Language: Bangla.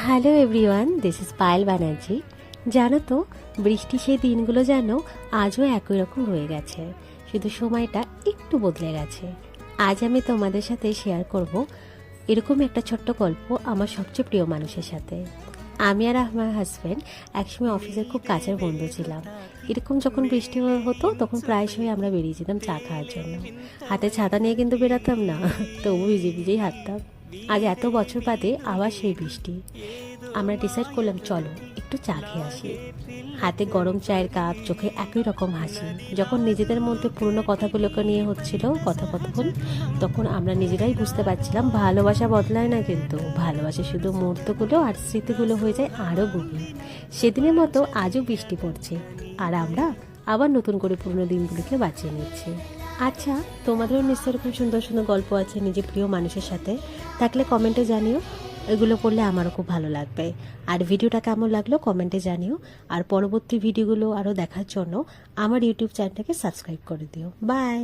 Hello everyone, this is Payel Banerjee. জানো তো, বৃষ্টি সেই দিনগুলো যেন আজও একই রকম রয়ে গেছে, শুধু সময়টা একটু বদলে গেছে। আজ আমি তোমাদের সাথে শেয়ার করব এরকম একটা ছোট্ট গল্প আমার সবচেয়ে প্রিয় মানুষের সাথে। আমি আর আমার হাজব্যান্ড একসময় অফিসের খুব কাছের বন্ধু ছিলাম। এরকম যখন বৃষ্টি হতো তখন প্রায়শই আমরা বেরিয়ে যেতাম চা খাওয়ার জন্য। হাতে ছাতা নিয়ে কিন্তু বেরাতাম না, তবু ভিজে ভিজেই হাঁটতাম। আজ এত বছর বাদে আবার সেই বৃষ্টি। আমরা ডিসাইড করলাম চলো একটু চা খেয়ে আসি। হাতে গরম চায়ের কাপ, চোখে একই রকম হাসি। যখন নিজেদের মধ্যে পুরনো কথাগুলোকে নিয়ে হচ্ছিল কথোপকথন, তখন আমরা নিজেরাই বুঝতে পারছিলাম ভালোবাসা বদলায় না, কিন্তু ভালোবাসা শুধু মুহূর্তগুলো আর স্মৃতিগুলো হয়ে যায় আরও গভীর। সেদিনের মতো আজও বৃষ্টি পড়ছে, আর আমরা আবার নতুন করে পুরনো দিনগুলোকে বাঁচিয়ে নিচ্ছি। আচ্ছা, তোমাদেরও নিশ্চয় এরকম সুন্দর সুন্দর গল্প আছে নিজের প্রিয় মানুষের সাথে, থাকলে কমেন্টে জানিও। এগুলো পড়লে আমারও খুব ভালো লাগবে। আর ভিডিওটা কেমন লাগলো কমেন্টে জানিও। আর পরবর্তী ভিডিওগুলো আরও দেখার জন্য আমার ইউটিউব চ্যানেলটাকে সাবস্ক্রাইব করে দিও। বাই।